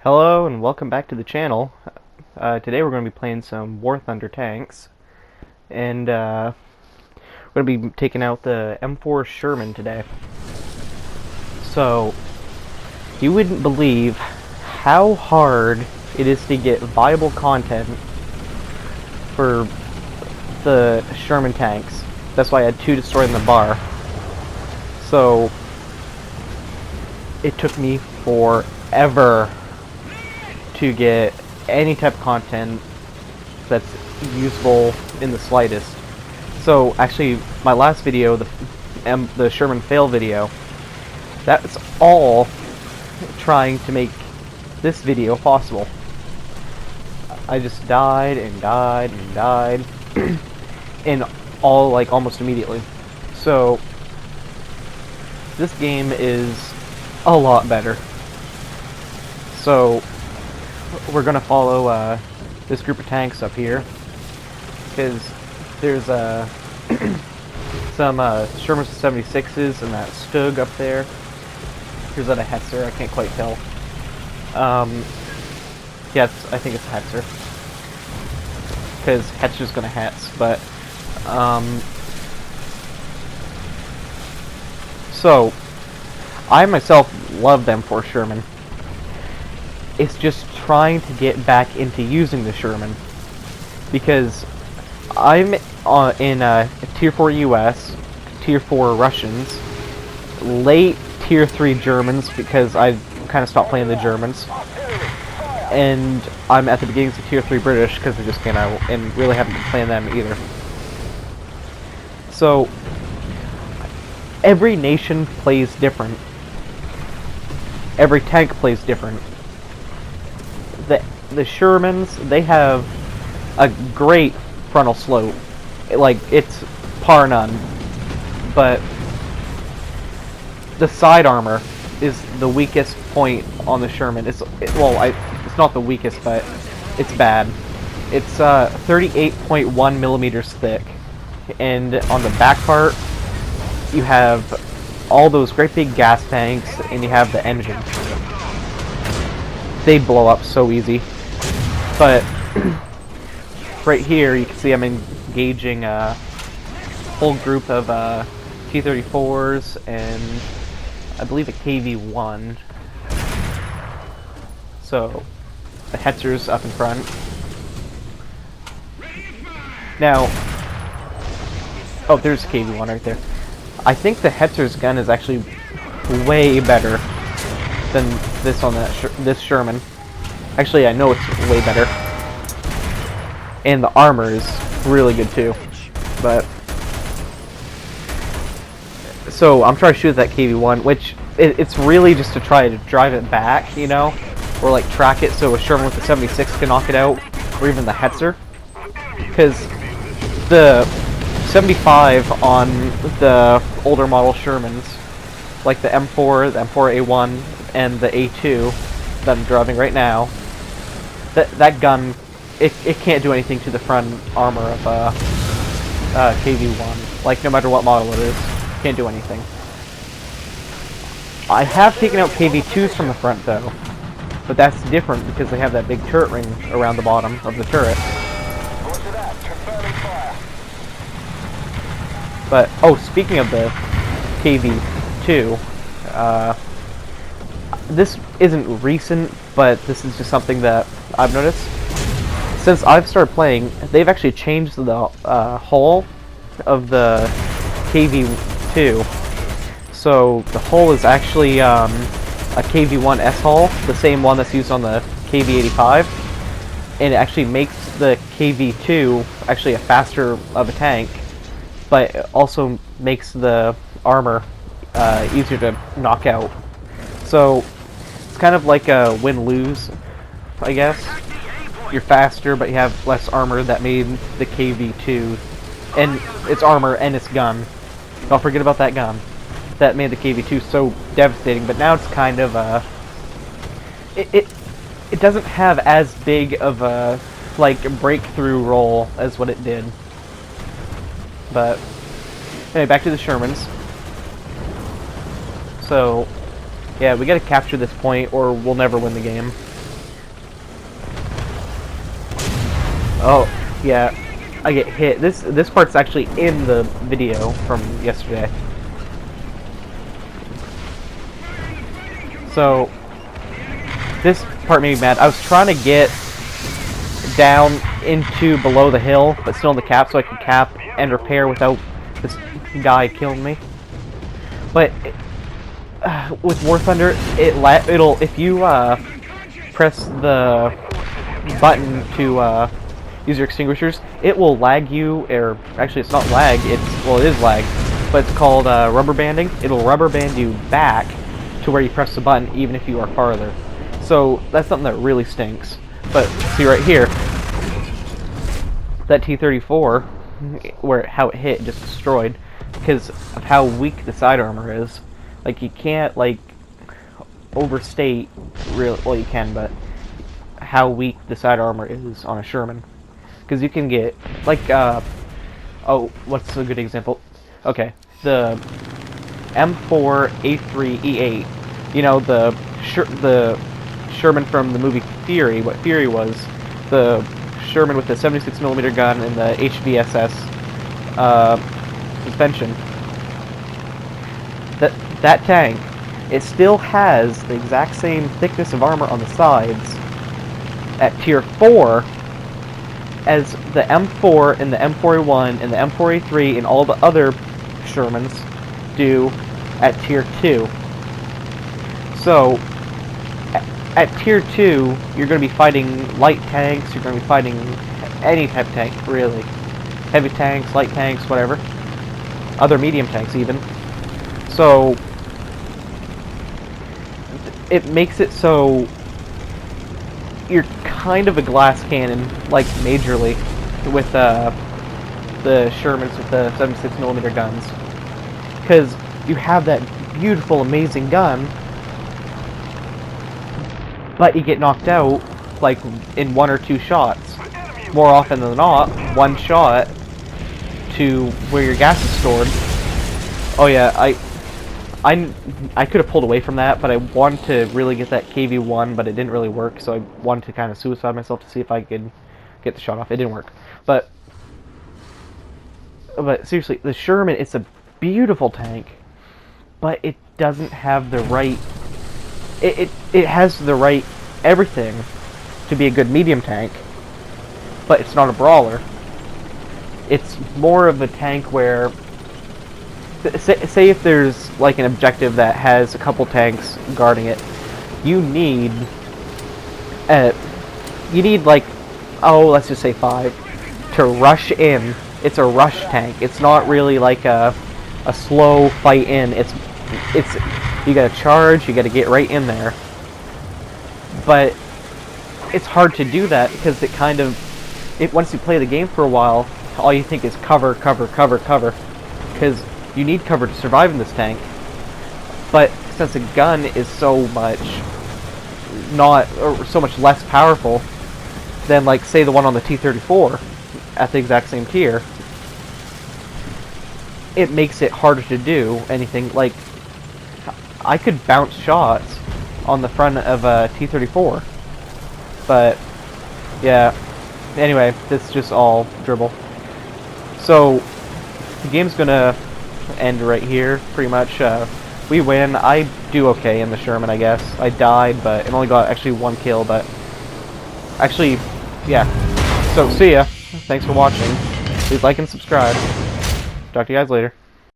Hello and welcome back to the channel. Today we're going to be playing some War Thunder tanks, and we're going to be taking out the M4 Sherman today. So, you wouldn't believe how hard it is to get viable content for the Sherman tanks. That's why I had two destroyed in the bar. So, it took me forever to get any type of content that's usable in the slightest. So actually, my last video, the Sherman fail video, that's all trying to make this video possible. I just died and died and died, and all like almost immediately. So this game is a lot better. So we're gonna follow this group of tanks up here because there's some Sherman 76s and that Stug up there. Here's that a Hetzer, I can't quite tell. Yeah, I think it's a Hetzer because Hetzer's gonna Hetz, but so I myself love them for Sherman. It's just trying to get back into using the Sherman, because I'm in Tier 4 US, Tier 4 Russians, late Tier 3 Germans, because I kind of stopped playing the Germans, and I'm at the beginnings of Tier 3 British, because I just came out, and really haven't been playing them either. So, every nation plays different. Every tank plays different. The Shermans, they have a great frontal slope, like it's par none, but the side armor is the weakest point on the Sherman. It's not the weakest, but it's bad. It's 38.1 millimeters thick, and on the back part you have all those great big gas tanks, and you have the engine. They blow up so easy. But right here you can see I'm engaging a whole group of T-34s and I believe a KV-1. So the Hetzer's up in front. Now, oh, there's a KV-1 right there. I think the Hetzer's gun is actually way better than this on this Sherman. Actually, I know it's way better. And the armor is really good too. But so I'm trying to shoot that KV-1, which it's really just to try to drive it back, you know, or like track it so a Sherman with the 76 can knock it out, or even the Hetzer. Because the 75 on the older model Shermans, like the M4, the M4A1, and the A2 that I'm driving right now, that gun, it can't do anything to the front armor of KV-1. Like, no matter what model it is, can't do anything. I have taken out KV-2s from the front, though, but that's different because they have that big turret ring around the bottom of the turret. But, oh, speaking of the KV-2, this isn't recent, but this is just something that I've noticed. Since I've started playing, they've actually changed the hull of the KV-2. So the hull is actually a KV-1S hull, the same one that's used on the KV-85, and it actually makes the KV-2 actually a faster of a tank, but it also makes the armor easier to knock out. So it's kind of like a win-lose, I guess. You're faster, but you have less armor. That made the KV-2, and its armor and its gun. Don't forget about that gun. That made the KV-2 so devastating. But now it's kind of it doesn't have as big of a like breakthrough role as what it did. But anyway, back to the Shermans. So yeah, we gotta capture this point or we'll never win the game. Oh, yeah. I get hit. This part's actually in the video from yesterday. So this part made me mad. I was trying to get down into below the hill, but still in the cap, so I could cap and repair without this guy killing me. But with War Thunder, it'll if you press the button to use your extinguishers, it will lag you, or actually it's not lag, well it is lag, but it's called rubber banding. It'll rubber band you back to where you press the button even if you are farther. So that's something that really stinks. But see right here, that T-34, how it hit, just destroyed, because of how weak the side armor is. Like, you can't, like, overstate, well you can, but how weak the side armor is on a Sherman. Because you can get, like, oh, what's a good example? Okay, the M4A3E8, you know, the Sherman from the movie Fury, what Fury was, the Sherman with the 76mm gun and the HVSS suspension. That tank, it still has the exact same thickness of armor on the sides at Tier 4 as the M4 and the M4A1 and the M4A3 and all the other Shermans do at Tier 2. So, at Tier 2, you're going to be fighting light tanks, you're going to be fighting any type of tank, really. Heavy tanks, light tanks, whatever. Other medium tanks, even. So, it makes it so you're kind of a glass cannon, like, majorly, with the Shermans with the 76mm guns. Because you have that beautiful, amazing gun, but you get knocked out, like, in 1 or 2 shots. More often than not, 1 shot to where your gas is stored. Oh yeah, I could have pulled away from that, but I wanted to really get that KV-1, but it didn't really work, so I wanted to kind of suicide myself to see if I could get the shot off. It didn't work. But seriously, the Sherman, it's a beautiful tank, but it doesn't have the right... It has the right everything to be a good medium tank, but it's not a brawler. It's more of a tank where, say if there's like an objective that has a couple tanks guarding it, you need like, oh, let's just say 5 to rush in. It's a rush tank. It's not really like a slow fight in. It's you gotta charge, you gotta get right in there. But it's hard to do that because it kind of, once you play the game for a while, all you think is cover, cover, cover, cover. Because you need cover to survive in this tank. But since a gun is so much so much less powerful than, like, say the one on the T-34 at the exact same tier, it makes it harder to do anything. Like, I could bounce shots on the front of a T-34, but yeah. Anyway, that's just all dribble. So the game's gonna end right here, pretty much. We win. I do okay in the Sherman, I guess. I died, but it only got actually 1 kill, but actually, yeah. So see ya. Thanks for watching. Please like and subscribe. Talk to you guys later.